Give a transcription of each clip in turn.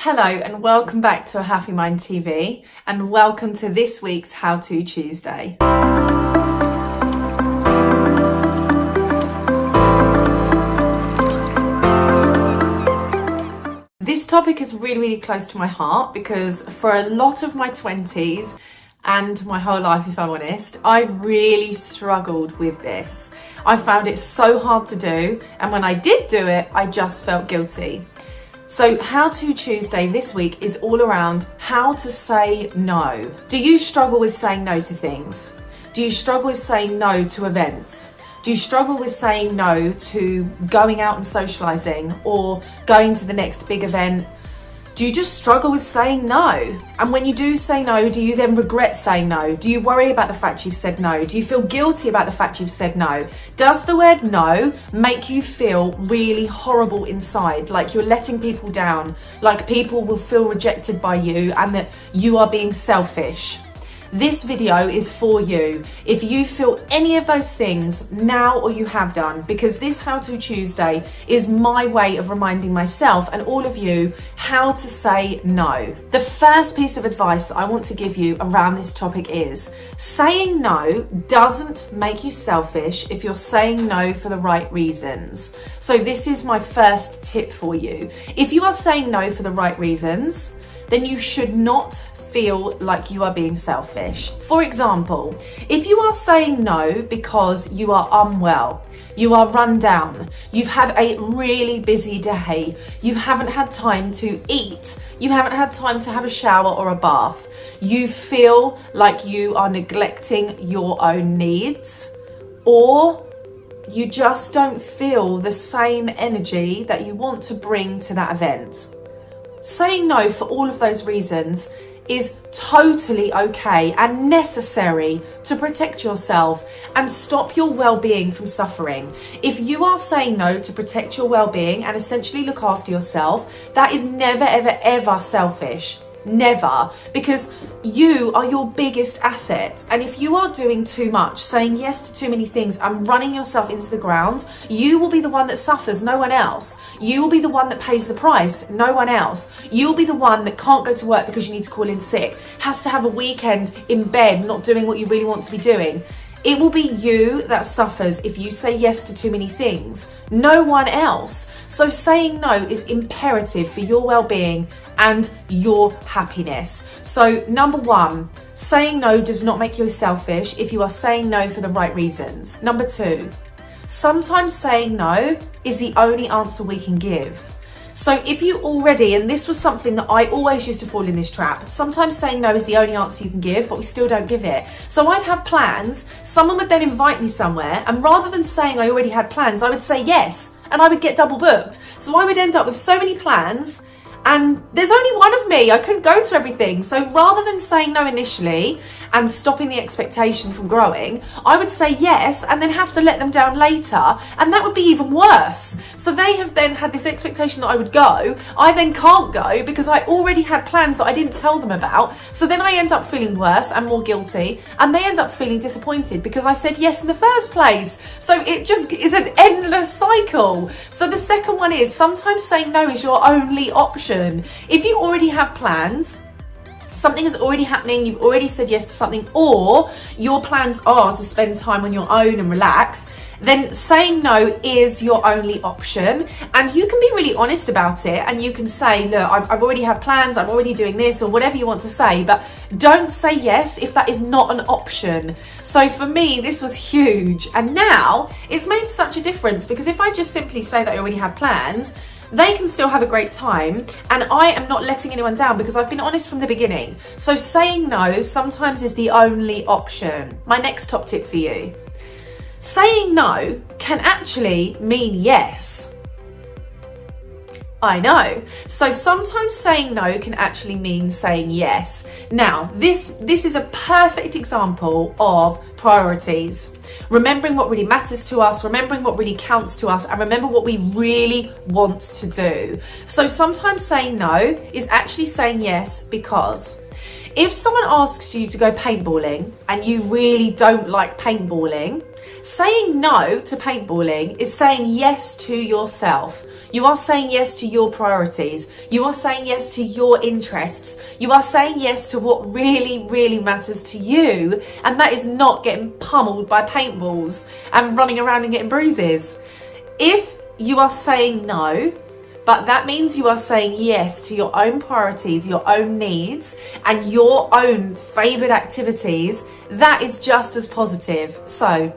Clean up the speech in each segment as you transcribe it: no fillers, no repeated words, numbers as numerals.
Hello and welcome back to A Happy Mind TV, and welcome to this week's How To Tuesday. This topic is really close to my heart because for a lot of my 20s and my whole life, if I'm honest, I really struggled with this. I found it so hard to do, and when I did do it, I just felt guilty. So How To Tuesday this week is all around how to say no. Do you struggle with saying no to things? Do you struggle with saying no to events? Do you struggle with saying no to going out and socialising or going to the next big event? Do you just struggle with saying no? And when you do say no, do you then regret saying no? Do you worry about the fact you've said no? Do you feel guilty about the fact you've said no? Does the word no make you feel really horrible inside, like you're letting people down, like people will feel rejected by you and that you are being selfish? This video is for you. If you feel any of those things now or you have done, because this How To Tuesday is my way of reminding myself and all of you how to say no. The first piece of advice I want to give you around this topic is saying no doesn't make you selfish if you're saying no for the right reasons. So this is my first tip for you. If you are saying no for the right reasons, then you should not feel like you are being selfish. For example, if you are saying no because you are unwell, you are run down, you've had a really busy day, you haven't had time to eat, you haven't had time to have a shower or a bath, you feel like you are neglecting your own needs, or you just don't feel the same energy that you want to bring to that event. Saying no for all of those reasons is totally okay and necessary to protect yourself and stop your well-being from suffering. If you are saying no to protect your well-being and essentially look after yourself, that is never, ever selfish. Never, because you are your biggest asset. And if you are doing too much, saying yes to too many things and running yourself into the ground, you will be the one that suffers, no one else. You will be the one that pays the price, no one else. You will be the one that can't go to work because you need to call in sick, has to have a weekend in bed not doing what you really want to be doing. It will be you that suffers if you say yes to too many things, no one else. So saying no is imperative for your well-being and your happiness. So number one, saying no does not make you selfish if you are saying no for the right reasons. Number two, sometimes saying no is the only answer we can give. So if you already, and this was something that I always used to fall in this trap, sometimes saying no is the only answer you can give, but we still don't give it. So I'd have plans, someone would then invite me somewhere, and rather than saying I already had plans, I would say yes, and I would get double booked. So I would end up with so many plans, and there's only one of me, I couldn't go to everything. So rather than saying no initially and stopping the expectation from growing, I would say yes and then have to let them down later, and that would be even worse. So they have then had this expectation that I would go, I then can't go because I already had plans that I didn't tell them about. So then I end up feeling worse and more guilty, and they end up feeling disappointed because I said yes in the first place. So it just is an endless cycle. So the second one is sometimes saying no is your only option. If you already have plans, something is already happening, you've already said yes to something, or your plans are to spend time on your own and relax, then saying no is your only option. And you can be really honest about it, and you can say, look, I've already had plans, I'm already doing this, or whatever you want to say, but don't say yes if that is not an option. So for me, this was huge, and now it's made such a difference, because if I just simply say that I already have plans, they can still have a great time, and I am not letting anyone down because I've been honest from the beginning. So saying no sometimes is the only option. My next top tip for you. Saying no can actually mean yes. I know. So sometimes saying no can actually mean saying yes. Now, this is a perfect example of priorities. Remembering what really matters to us, remembering what really counts to us, and remember what we really want to do. So sometimes saying no is actually saying yes because if someone asks you to go paintballing and you really don't like paintballing, saying no to paintballing is saying yes to yourself. You are saying yes to your priorities. You are saying yes to your interests. You are saying yes to what really, really matters to you. And that is not getting pummeled by paintballs and running around and getting bruises. If you are saying no, but that means you are saying yes to your own priorities, your own needs, and your own favoured activities, that is just as positive. So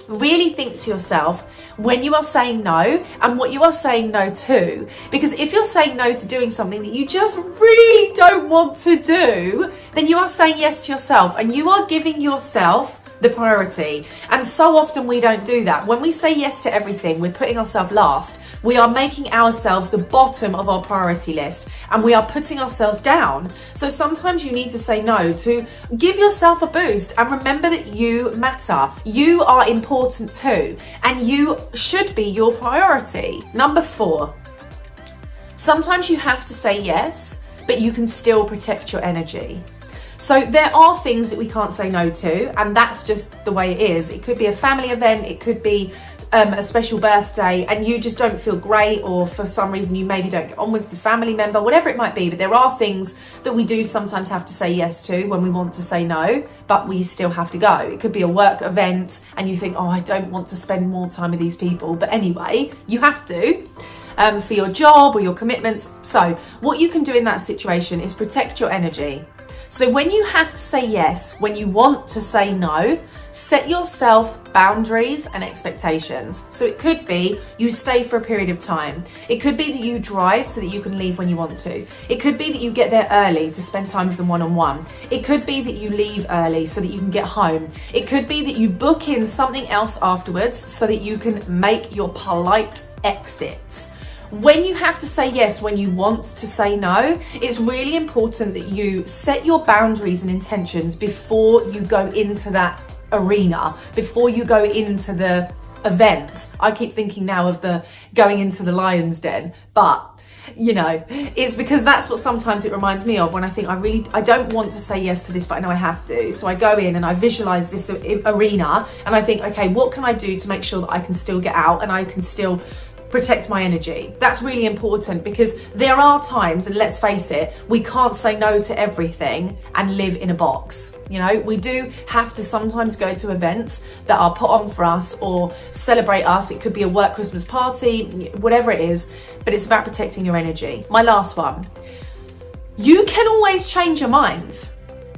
really think to yourself when you are saying no and what you are saying no to. Because if you're saying no to doing something that you just really don't want to do, then you are saying yes to yourself and you are giving yourself the priority. And so often we don't do that. When we say yes to everything, we're putting ourselves last. We are making ourselves the bottom of our priority list and we are putting ourselves down. So sometimes you need to say no to give yourself a boost and remember that you matter. You are important too, and you should be your priority. Number 4, sometimes you have to say yes, but you can still protect your energy. So there are things that we can't say no to, and that's just the way it is. It could be a family event, it could be a special birthday, and you just don't feel great, or for some reason you maybe don't get on with the family member, whatever it might be. But there are things that we do sometimes have to say yes to when we want to say no, but we still have to go. It could be a work event and you think, oh, I don't want to spend more time with these people, but anyway, you have to. For your job or your commitments. So what you can do in that situation is protect your energy. So when you have to say yes, when you want to say no, set yourself boundaries and expectations. So it could be you stay for a period of time. It could be that you drive so that you can leave when you want to. It could be that you get there early to spend time with them one-on-one. It could be that you leave early so that you can get home. It could be that you book in something else afterwards so that you can make your polite exits. When you have to say yes, when you want to say no, it's really important that you set your boundaries and intentions before you go into that arena, before you go into the event. I keep thinking now of the going into the lion's den, but you know, it's because that's what sometimes it reminds me of when I think I don't want to say yes to this, but I know I have to. So I go in and I visualize this arena and I think, okay, what can I do to make sure that I can still get out and I can still protect my energy? That's really important, because there are times, and let's face it, we can't say no to everything and live in a box. You know, we do have to sometimes go to events that are put on for us or celebrate us. It could be a work Christmas party, whatever it is, but it's about protecting your energy. My last one, you can always change your mind.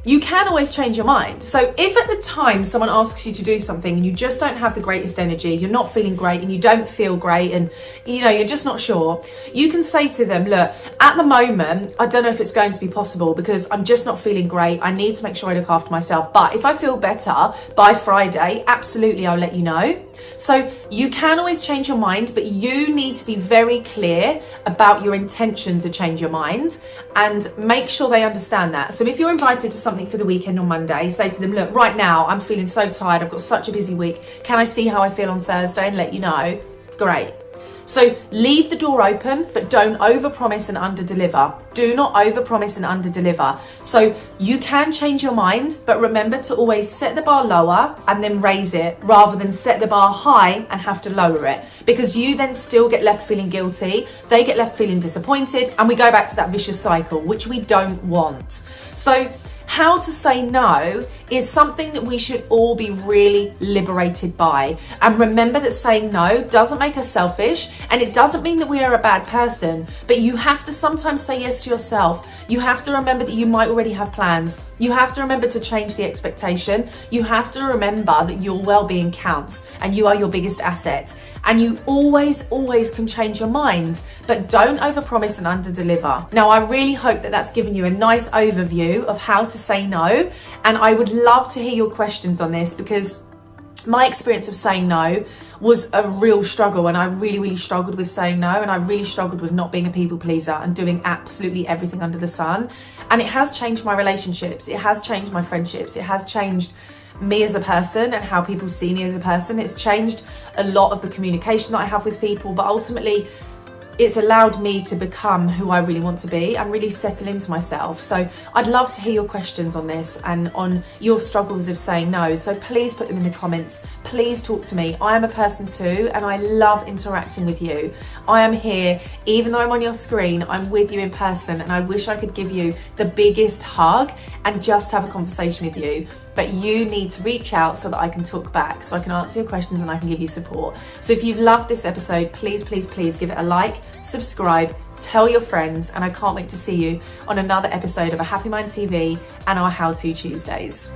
You can always change your mind. So if at the time someone asks you to do something and you just don't have the greatest energy, you're not feeling great and you don't feel great and you know, you're just not sure, you can say to them, look, at the moment, I don't know if it's going to be possible because I'm just not feeling great. I need to make sure I look after myself. But if I feel better by Friday, absolutely, I'll let you know. So you can always change your mind, but you need to be very clear about your intention to change your mind and make sure they understand that. So if you're invited to something for the weekend on Monday, say to them, look, right now I'm feeling so tired, I've got such a busy week, can I see how I feel on Thursday and let you know? Great. So leave the door open, but don't overpromise and underdeliver. Do not overpromise and underdeliver. So you can change your mind, but remember to always set the bar lower and then raise it, rather than set the bar high and have to lower it, because you then still get left feeling guilty, they get left feeling disappointed, and we go back to that vicious cycle, which we don't want. So how to say no is something that we should all be really liberated by. And remember that saying no doesn't make us selfish, and it doesn't mean that we are a bad person, but you have to sometimes say yes to yourself. You have to remember that you might already have plans. You have to remember to change the expectation. You have to remember that your well-being counts and you are your biggest asset. And you always can change your mind, but don't overpromise and underdeliver. Now, I really hope that that's given you a nice overview of how to say no. And I would love to hear your questions on this, because my experience of saying no was a real struggle, and I really struggled with saying no, and I really struggled with not being a people pleaser and doing absolutely everything under the sun. And it has changed my relationships. It has changed my friendships. It has changed me as a person and how people see me as a person. It's changed a lot of the communication that I have with people, but ultimately it's allowed me to become who I really want to be and really settle into myself. So I'd love to hear your questions on this and on your struggles of saying no. So please put them in the comments. Please talk to me. I am a person too, and I love interacting with you. I am here, even though I'm on your screen, I'm with you in person, and I wish I could give you the biggest hug and just have a conversation with you. But you need to reach out so that I can talk back, so I can answer your questions and I can give you support. So if you've loved this episode, please, please, please give it a like, subscribe, tell your friends, and I can't wait to see you on another episode of A Happy Mind TV and our How To Tuesdays.